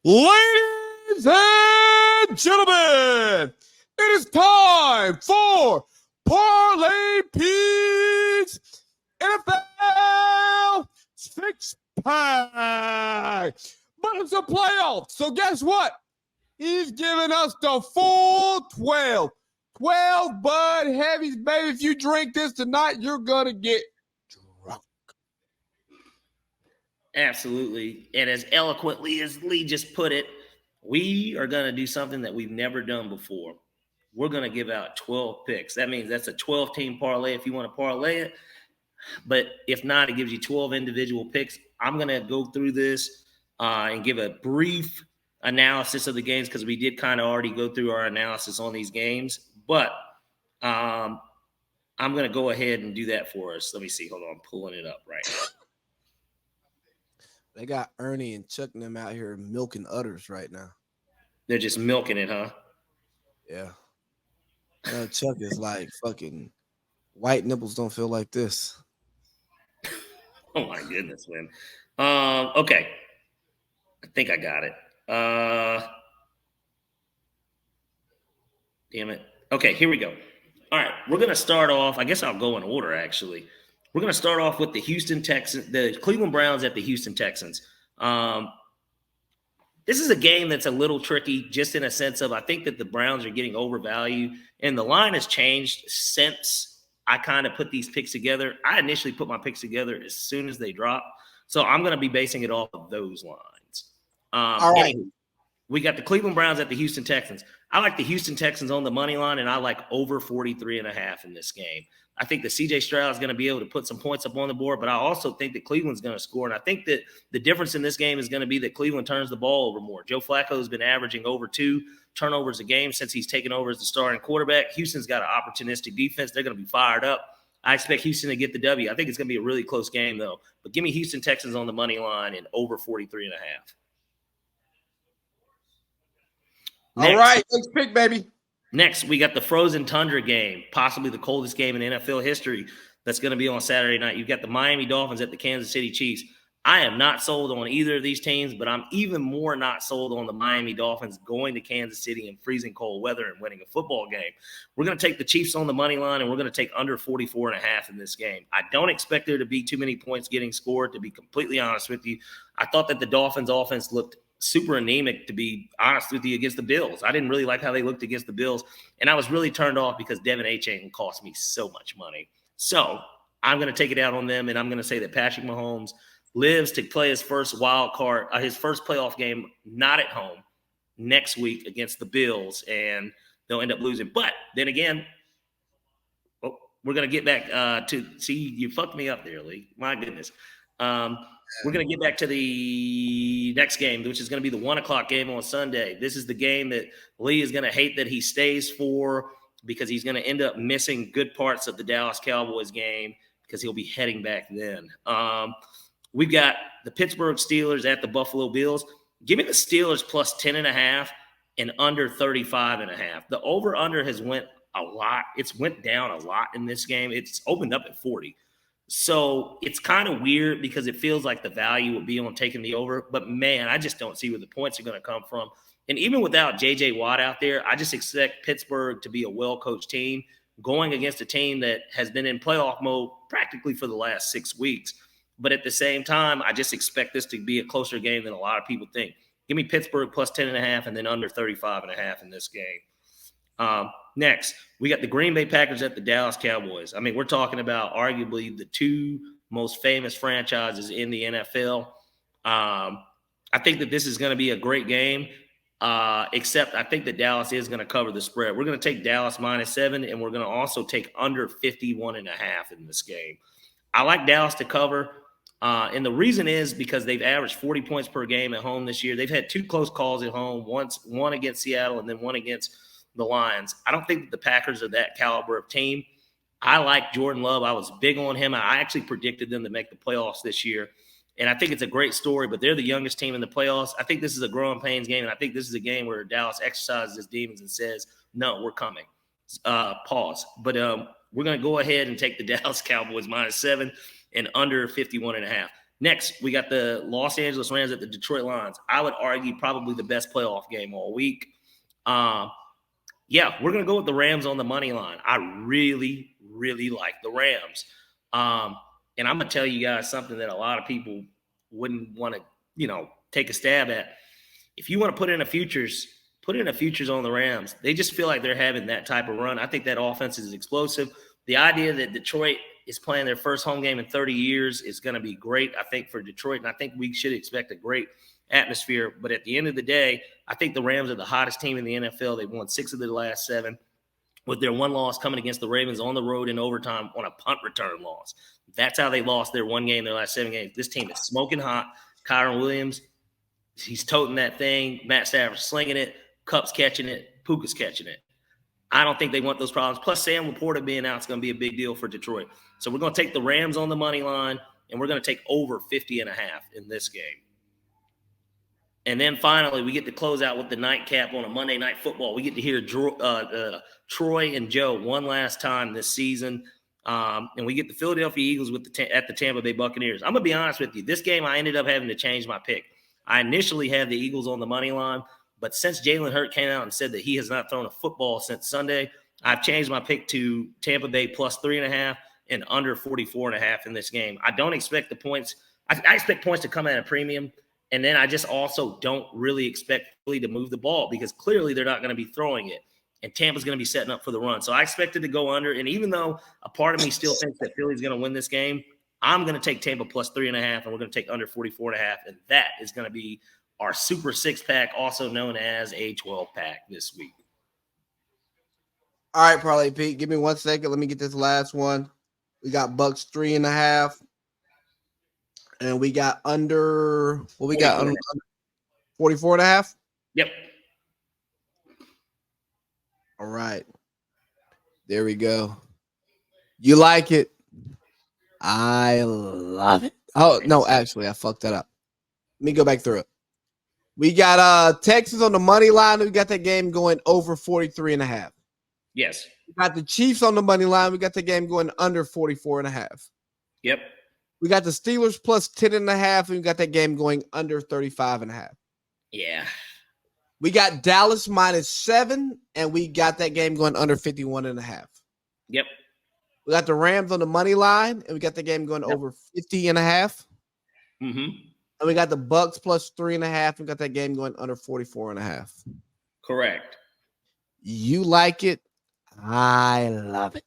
Ladies and gentlemen, it is time for Parlay P's NFL Six Pack. But it's a playoff, so guess what? He's giving us the full 12. 12 Bud Heavies, baby. If you drink this tonight, you're going to get drunk. Absolutely. And as eloquently as Lee just put it, we are going to do something that we've never done before. We're going to give out 12 picks. That means that's a 12-team parlay if you want to parlay it. But if not, it gives you 12 individual picks. I'm going to go through this and give a brief analysis of the games because we did kind of already go through our analysis on these games. But I'm going to go ahead and do that for us. Let me see. Hold on. I'm pulling it up right now. They got Ernie and Chuck and them out here milking udders right now. They're just milking it, huh? Yeah. Chuck is like fucking white nipples don't feel like this. Oh my goodness, man. Okay. I think I got it. Damn it. Okay, here we go. All right, we're going to start off. I guess I'll go in order, actually. We're going to start off with the Cleveland Browns at the Houston Texans. This is a game that's a little tricky just in a sense of I think that the Browns are getting overvalued, and the line has changed since I kind of put these picks together. I initially put my picks together as soon as they dropped, so I'm going to be basing it off of those lines. All right. Anyway, we got the Cleveland Browns at the Houston Texans. I like the Houston Texans on the money line, and I like over 43.5 in this game. I think that C.J. Stroud is going to be able to put some points up on the board, but I also think that Cleveland's going to score. And I think that the difference in this game is going to be that Cleveland turns the ball over more. Joe Flacco has been averaging over 2 turnovers a game since he's taken over as the starting quarterback. Houston's got an opportunistic defense. They're going to be fired up. I expect Houston to get the W. I think it's going to be a really close game, though. But give me Houston Texans on the money line and over 43.5. All right, let's pick, baby. Next, we got the Frozen Tundra game, possibly the coldest game in NFL history that's going to be on Saturday night. You've got the Miami Dolphins at the Kansas City Chiefs. I am not sold on either of these teams, but I'm even more not sold on the Miami Dolphins going to Kansas City in freezing cold weather and winning a football game. We're going to take the Chiefs on the money line, and we're going to take under 44.5 in this game. I don't expect there to be too many points getting scored, to be completely honest with you. I thought that the Dolphins offense looked super anemic, to be honest with you, against the Bills. I didn't really like how they looked against the Bills, and I was really turned off because Devin Achane cost me so much money. So I'm going to take it out on them, and I'm going to say that Patrick Mahomes lives to play his first wild card, his first playoff game, not at home, next week against the Bills, and they'll end up losing. But then again, we're going to get back to – see, you fucked me up there, Lee. My goodness. We're going to get back to the next game, which is going to be the 1 o'clock game on Sunday. This is the game that Lee is going to hate that he stays for because he's going to end up missing good parts of the Dallas Cowboys game because he'll be heading back then. We've got the Pittsburgh Steelers at the Buffalo Bills. Give me the Steelers plus 10.5 and under 35.5. The over-under has went a lot. It's went down a lot in this game. It's opened up at 40. So it's kind of weird because it feels like the value would be on taking the over. But, man, I just don't see where the points are going to come from. And even without J.J. Watt out there, I just expect Pittsburgh to be a well-coached team going against a team that has been in playoff mode practically for the last 6 weeks. But at the same time, I just expect this to be a closer game than a lot of people think. Give me Pittsburgh plus 10.5 and then under 35.5 in this game. Next, we got the Green Bay Packers at the Dallas Cowboys. I mean, we're talking about arguably the 2 most famous franchises in the NFL. I think that this is going to be a great game, except I think that Dallas is going to cover the spread. We're going to take Dallas -7, and we're going to also take under 51.5 in this game. I like Dallas to cover, and the reason is because they've averaged 40 points per game at home this year. They've had 2 close calls at home, one against Seattle and then one against the Lions. I don't think that the Packers are that caliber of team. I like Jordan Love. I was big on him. I actually predicted them to make the playoffs this year. And I think it's a great story, but they're the youngest team in the playoffs. I think this is a growing pains game, and I think this is a game where Dallas exercises his demons and says, no, we're coming. Pause. But we're going to go ahead and take the Dallas Cowboys -7 and under 51.5. Next, we got the Los Angeles Rams at the Detroit Lions. I would argue probably the best playoff game all week. Yeah, we're going to go with the Rams on the money line. I really, really like the Rams. And I'm going to tell you guys something that a lot of people wouldn't want to, take a stab at. If you want to put in a futures on the Rams. They just feel like they're having that type of run. I think that offense is explosive. The idea that Detroit is playing their first home game in 30 years is going to be great, I think, for Detroit. And I think we should expect a great atmosphere. But at the end of the day, I think the Rams are the hottest team in the NFL. They've won 6 of their last 7, with their one loss coming against the Ravens on the road in overtime on a punt return loss. That's how they lost their one game in their last 7 games. This team is smoking hot. Kyron Williams, he's toting that thing. Matt Stafford slinging it. Kupp's catching it. Puka's catching it. I don't think they want those problems. Plus, Sam Laporta being out is going to be a big deal for Detroit. So we're going to take the Rams on the money line, and we're going to take over 50.5 in this game. And then finally, we get to close out with the nightcap on a Monday Night Football. We get to hear Troy and Joe one last time this season. And we get the Philadelphia Eagles at the Tampa Bay Buccaneers. I'm going to be honest with you. This game, I ended up having to change my pick. I initially had the Eagles on the money line, but since Jalen Hurts came out and said that he has not thrown a football since Sunday, I've changed my pick to Tampa Bay plus 3.5 and under 44.5 in this game. I don't expect the points. I expect points to come at a premium. And then I just also don't really expect Philly to move the ball because clearly they're not going to be throwing it. And Tampa's going to be setting up for the run. So I expect it to go under. And even though a part of me still thinks that Philly's going to win this game, I'm going to take Tampa plus 3.5, and we're going to take under 44.5. And that is going to be our Super 6-pack, also known as a 12-pack this week. All right, Parlay Pete, give me 1 second. Let me get this last one. We got Bucs 3.5. And we got under, what we got? Under 44.5? Yep. All right. There we go. You like it? I love it. Oh, no, actually, I fucked that up. Let me go back through it. We got Texans on the money line. We got that game going over 43.5. Yes. We got the Chiefs on the money line. We got the game going under 44.5. Yep. We got the Steelers plus 10.5, and we got that game going under 35.5. Yeah. We got Dallas minus 7, and we got that game going under 51.5. Yep. We got the Rams on the money line, and we got the game going over 50.5. Mm-hmm. And we got the Bucs plus 3.5, and we got that game going under 44.5. Correct. You like it? I love it.